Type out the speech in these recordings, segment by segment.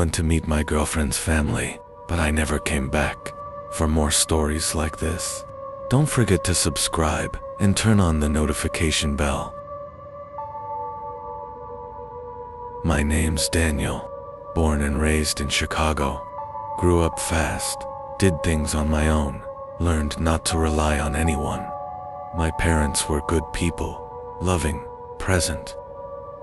went to meet my girlfriend's family, but I never came back. For more stories like this, don't forget to subscribe and turn on the notification bell. My name's Daniel, born and raised in Chicago. Grew up fast, did things on my own, learned not to rely on anyone. My parents were good people, loving, present.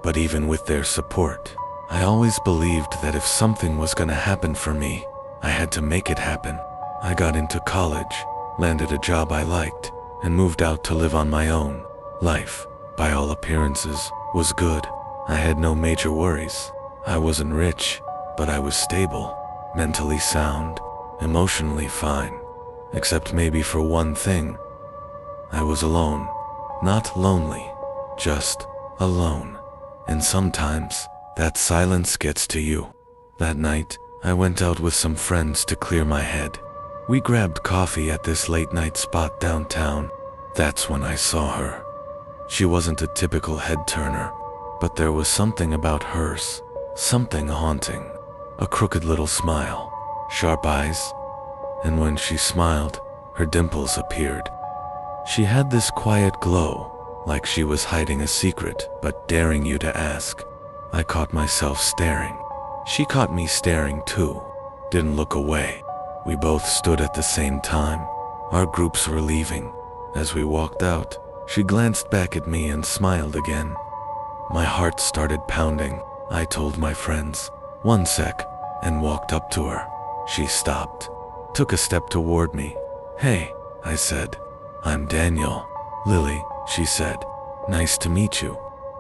But even with their support, I always believed that if something was gonna happen for me, I had to make it happen. I got into college, landed a job I liked, and moved out to live on my own. Life, by all appearances, was good. I had no major worries. I wasn't rich, but I was stable, mentally sound, emotionally fine. Except maybe for one thing. I was alone. Not lonely, just alone. And sometimes, that silence gets to you. That night, I went out with some friends to clear my head. We grabbed coffee at this late-night spot downtown. That's when I saw her. She wasn't a typical head-turner, but there was something about hers, something haunting. A crooked little smile, sharp eyes, and when she smiled, her dimples appeared. She had this quiet glow, like she was hiding a secret but daring you to ask. I caught myself staring. She caught me staring too, didn't look away. We both stood at the same time. Our groups were leaving. As we walked out, she glanced back at me and smiled again. My heart started pounding. I told my friends, "1 sec," and walked up to her. She stopped, took a step toward me. "Hey," I said. "I'm Daniel." "Lily," she said. "Nice to meet you."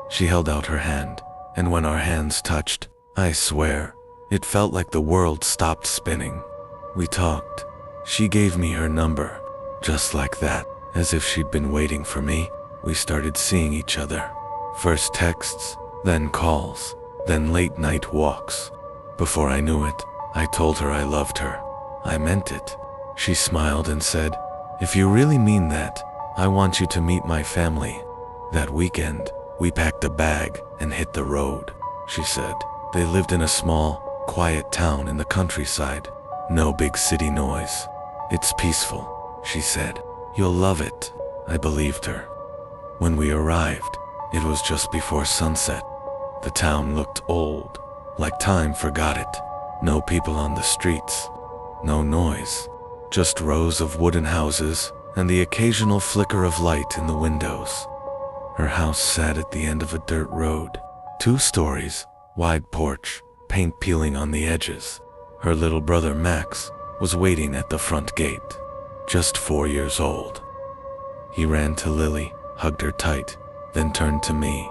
She held out her hand, and when our hands touched, I swear, it felt like the world stopped spinning. We talked. She gave me her number. Just like that, as if she'd been waiting for me, we started seeing each other. First texts, then calls, then late-night walks. Before I knew it, I told her I loved her. I meant it. She smiled and said, "If you really mean that, I want you to meet my family." That weekend, we packed a bag and hit the road, she said. They lived in a small, quiet town in the countryside. No big city noise. "It's peaceful," she said. "You'll love it." I believed her. When we arrived, it was just before sunset. The town looked old, like time forgot it. No people on the streets, no noise, just rows of wooden houses and the occasional flicker of light in the windows. Her house sat at the end of a dirt road, 2 stories, wide porch, paint peeling on the edges. Her little brother Max was waiting at the front gate, just 4 years old. He ran to Lily, hugged her tight, then turned to me.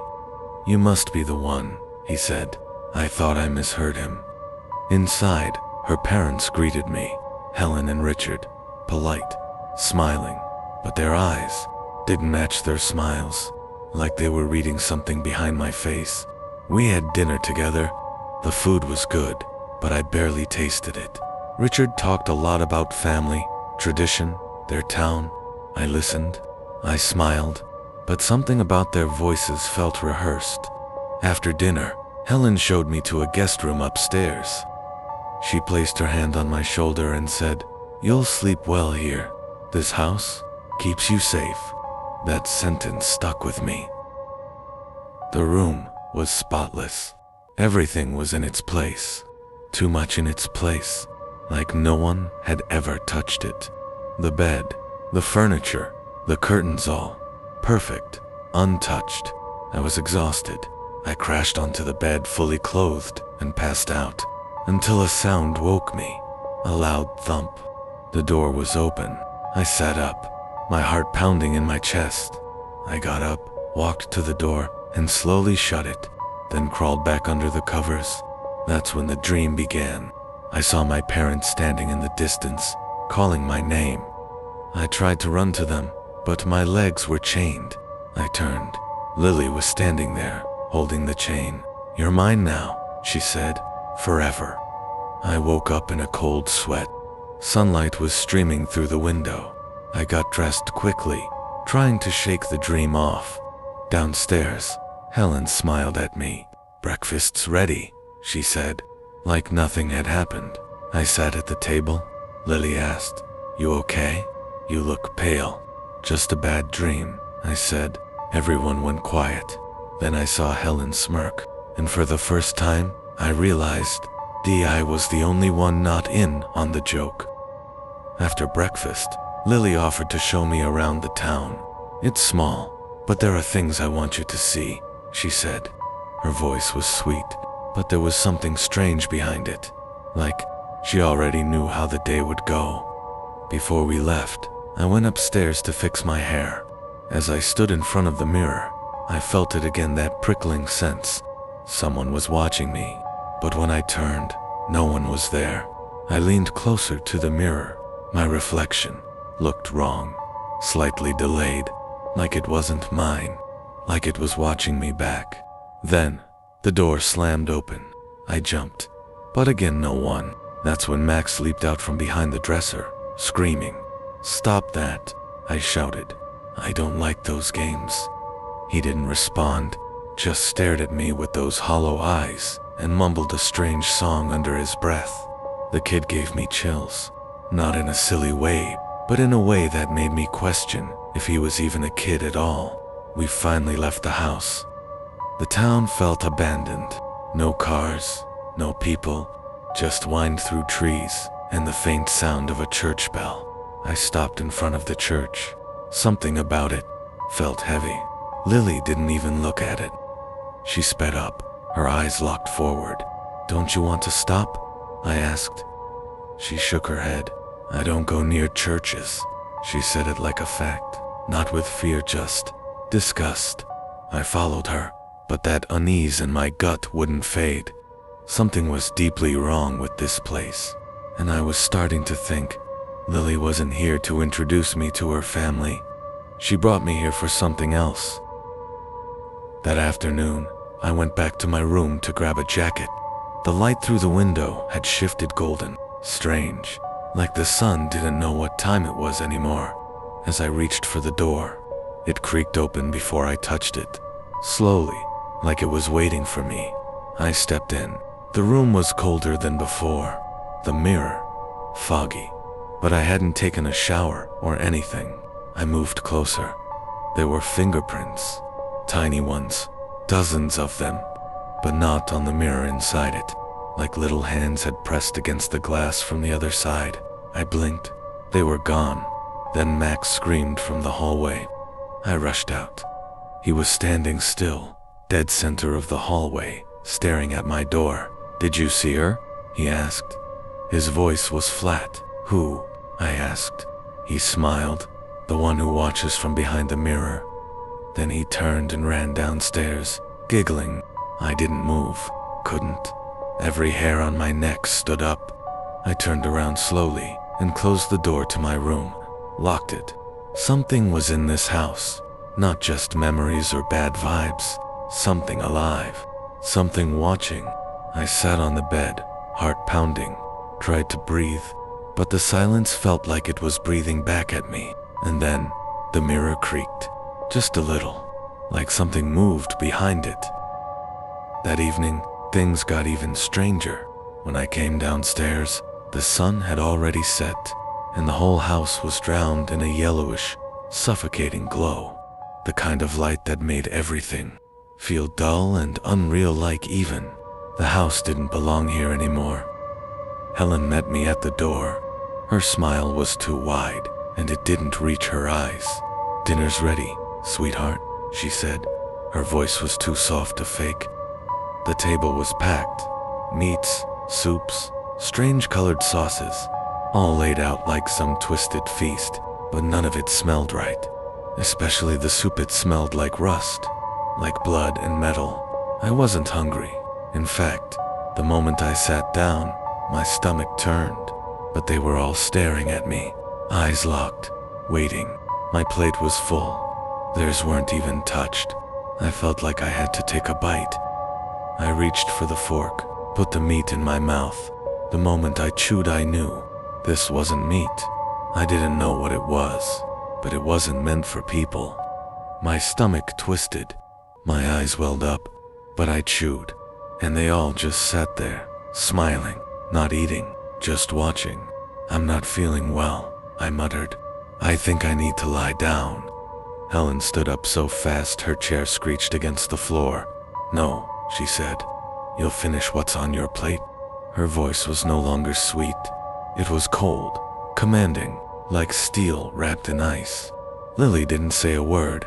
"You must be the one," he said. I thought I misheard him. Inside, her parents greeted me, Helen and Richard, polite, smiling, but their eyes didn't match their smiles, like they were reading something behind my face. We had dinner together. The food was good, but I barely tasted it. Richard talked a lot about family, tradition, their town. I listened. I smiled, but something about their voices felt rehearsed. After dinner, Helen showed me to a guest room upstairs. She placed her hand on my shoulder and said, "You'll sleep well here. This house keeps you safe." That sentence stuck with me. The room was spotless. Everything was in its place. Too much in its place, like no one had ever touched it. The bed, the furniture, the curtains, all perfect, untouched. I was exhausted. I crashed onto the bed fully clothed and passed out until a sound woke me, a loud thump. The door was open. I sat up, my heart pounding in my chest. I got up, walked to the door, and slowly shut it, then crawled back under the covers. That's when the dream began. I saw my parents standing in the distance, calling my name. I tried to run to them, but my legs were chained. I turned. Lily was standing there, holding the chain. "You're mine now," she said, "forever." I woke up in a cold sweat. Sunlight was streaming through the window. I got dressed quickly, trying to shake the dream off. Downstairs, Helen smiled at me. "Breakfast's ready," she said. like nothing had happened. I sat at the table. Lily asked, "You okay? You look pale." "Just a bad dream," I said. Everyone went quiet. Then I saw Helen smirk, and for the first time, I realized I was the only one not in on the joke. After breakfast, Lily offered to show me around the town. "It's small, but there are things I want you to see," she said. Her voice was sweet, but there was something strange behind it, like she already knew how the day would go. Before we left, I went upstairs to fix my hair. As I stood in front of the mirror, I felt it again, that prickling sense. Someone was watching me, but when I turned, no one was there. I leaned closer to the mirror. My reflection looked wrong, slightly delayed, like it wasn't mine, like it was watching me back. Then, the door slammed open. I jumped, but again no one. That's when Max leaped out from behind the dresser, screaming. "Stop that," I shouted. "I don't like those games." He didn't respond, just stared at me with those hollow eyes and mumbled a strange song under his breath. The kid gave me chills, not in a silly way, but in a way that made me question if he was even a kid at all. We finally left the house. The town felt abandoned. No cars, no people, just wind through trees and the faint sound of a church bell. I stopped in front of the church. Something about it felt heavy. Lily didn't even look at it. She sped up, her eyes locked forward. "Don't you want to stop?" I asked. She shook her head. "I don't go near churches." She said it like a fact, not with fear, just disgust. I followed her, but that unease in my gut wouldn't fade. Something was deeply wrong with this place, and I was starting to think Lily wasn't here to introduce me to her family. She brought me here for something else. That afternoon, I went back to my room to grab a jacket. The light through the window had shifted golden, strange, like the sun didn't know what time it was anymore. As I reached for the door, it creaked open before I touched it. Slowly, like it was waiting for me, I stepped in. The room was colder than before. The mirror, foggy, but I hadn't taken a shower or anything. I moved closer. There were fingerprints, tiny ones, dozens of them, but not on the mirror inside it, like little hands had pressed against the glass from the other side. I blinked. They were gone. Then Max screamed from the hallway. I rushed out. He was standing still, dead center of the hallway, staring at my door. "Did you see her?" he asked. His voice was flat. "Who?" I asked. He smiled. "The one who watches from behind the mirror." Then he turned and ran downstairs, giggling. I didn't move, couldn't. Every hair on my neck stood up. I turned around slowly and closed the door to my room, locked it. Something was in this house, not just memories or bad vibes. Something alive, something watching. I sat on the bed, heart pounding, tried to breathe, but the silence felt like it was breathing back at me. And then, the mirror creaked, just a little, like something moved behind it. That evening, things got even stranger. When I came downstairs, the sun had already set, and the whole house was drowned in a yellowish, suffocating glow. The kind of light that made everything feel dull and unreal-like even. The house didn't belong here anymore. Helen met me at the door. Her smile was too wide, and it didn't reach her eyes. "Dinner's ready, sweetheart," she said. Her voice was too soft to fake. The table was packed. Meats, soups, strange colored sauces, all laid out like some twisted feast, but none of it smelled right. Especially the soup, it smelled like rust, like blood and metal. I wasn't hungry. In fact, the moment I sat down, my stomach turned, but they were all staring at me, eyes locked, waiting. My plate was full. Theirs weren't even touched. I felt like I had to take a bite. I reached for the fork, put the meat in my mouth. The moment I chewed, I knew this wasn't meat. I didn't know what it was, but it wasn't meant for people. My stomach twisted. My eyes welled up, but I chewed, and they all just sat there, smiling, not eating, just watching. "I'm not feeling well," I muttered. "I think I need to lie down." Helen stood up so fast her chair screeched against the floor. "No," she said. "You'll finish what's on your plate." Her voice was no longer sweet. It was cold, commanding, like steel wrapped in ice. Lily didn't say a word.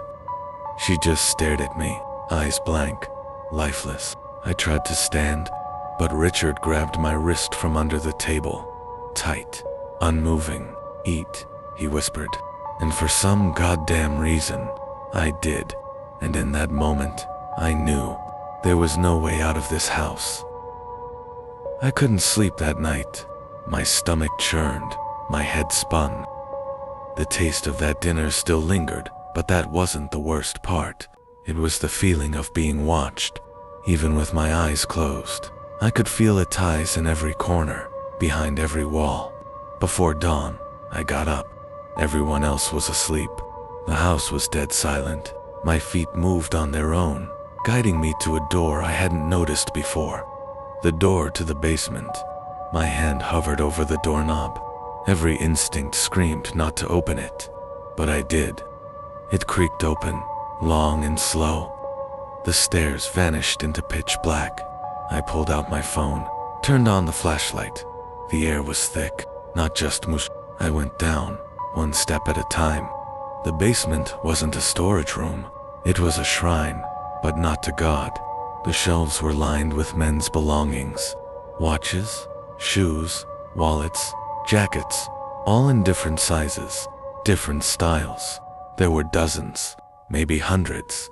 She just stared at me, eyes blank, lifeless. I tried to stand, but Richard grabbed my wrist from under the table. Tight, unmoving. "Eat," he whispered. And for some goddamn reason, I did. And in that moment, I knew there was no way out of this house. I couldn't sleep that night. My stomach churned, my head spun. The taste of that dinner still lingered, but that wasn't the worst part. It was the feeling of being watched. Even with my eyes closed, I could feel its ties in every corner, behind every wall. Before dawn, I got up. Everyone else was asleep. The house was dead silent. My feet moved on their own, guiding me to a door I hadn't noticed before. The door to the basement. My hand hovered over the doorknob. Every instinct screamed not to open it, but I did. It creaked open, long and slow. The stairs vanished into pitch black. I pulled out my phone, turned on the flashlight. The air was thick, not just mush. I went down, one step at a time. The basement wasn't a storage room. It was a shrine, but not to God. The shelves were lined with men's belongings. Watches, shoes, wallets, jackets, all in different sizes, different styles. There were dozens, maybe hundreds.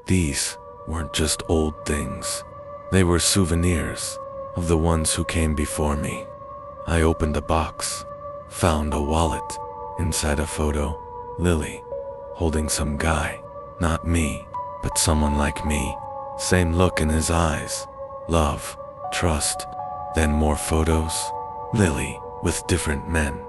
These weren't just old things. They were souvenirs of the ones who came before me. I opened a box, found a wallet, inside a photo, Lily, holding some guy. Not me, but someone like me. Same look in his eyes. Love, trust. Then more photos. Lily, with different men.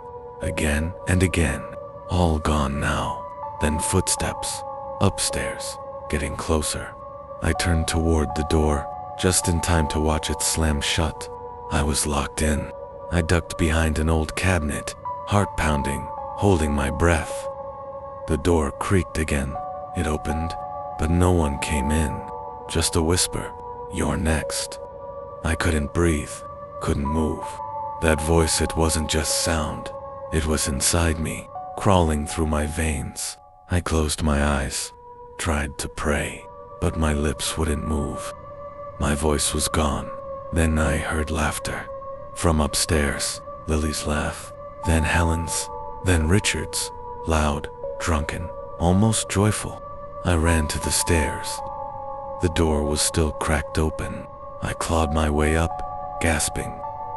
Again and again. All gone now. Then footsteps. Upstairs. Getting closer. I turned toward the door, just in time to watch it slam shut. I was locked in. I ducked behind an old cabinet, heart pounding, holding my breath. The door creaked again. It opened, but no one came in. Just a whisper. "You're next." I couldn't breathe, couldn't move. That voice, it wasn't just sound. It was inside me, crawling through my veins. I closed my eyes, tried to pray, but my lips wouldn't move. My voice was gone. Then I heard laughter. From upstairs, Lily's laugh, then Helen's, then Richard's, loud, drunken, almost joyful. I ran to the stairs. The door was still cracked open. I clawed my way up, gasping.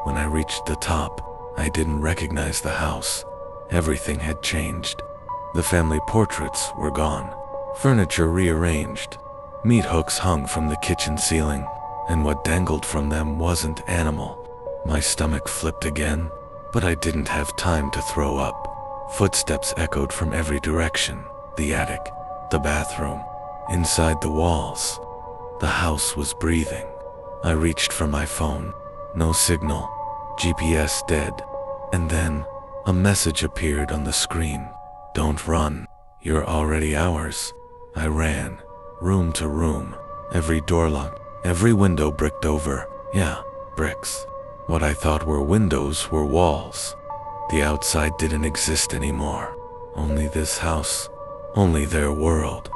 When I reached the top, I didn't recognize the house. Everything had changed. The family portraits were gone, furniture rearranged. Meat hooks hung from the kitchen ceiling, and what dangled from them wasn't animal. My stomach flipped again, but I didn't have time to throw up. Footsteps echoed from every direction. The attic, the bathroom, inside the walls. The house was breathing. I reached for my phone. No signal. GPS dead. And then, a message appeared on the screen. "Don't run. You're already ours." I ran, room to room. Every door locked, every window bricked over. Yeah, bricks. What I thought were windows were walls. The outside didn't exist anymore. Only this house. Only their world.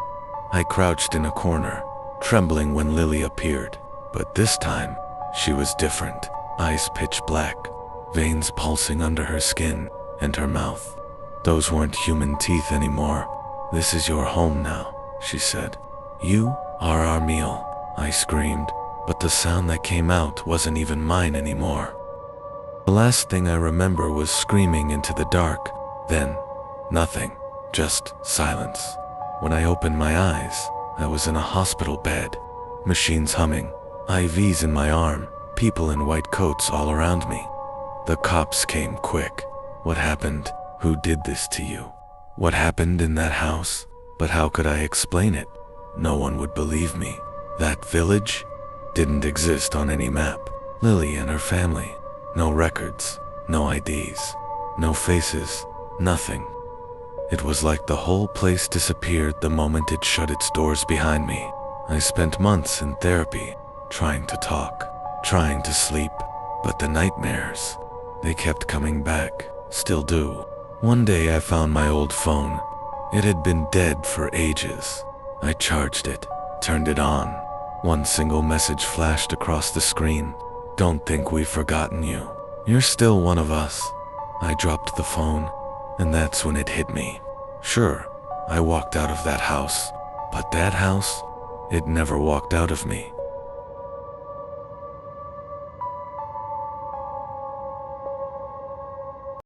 I crouched in a corner, trembling when Lily appeared. But this time, she was different. Eyes pitch black, veins pulsing under her skin and her mouth. Those weren't human teeth anymore. "This is your home now," she said. "You are our meal," I screamed, but the sound that came out wasn't even mine anymore. The last thing I remember was screaming into the dark. Then, nothing, just silence. When I opened my eyes, I was in a hospital bed, machines humming, IVs in my arm, people in white coats all around me. The cops came quick. "What happened? Who did this to you? What happened in that house?" But how could I explain it? No one would believe me. That village didn't exist on any map. Lily and her family. No records, no IDs, no faces, nothing. It was like the whole place disappeared the moment it shut its doors behind me. I spent months in therapy, trying to talk, trying to sleep, but the nightmares, they kept coming back, still do. One day I found my old phone. It had been dead for ages. I charged it, turned it on. One single message flashed across the screen. Don't think we've forgotten you. You're still one of us. I dropped the phone, and that's when it hit me. Sure, I walked out of that house, but that house, it never walked out of me.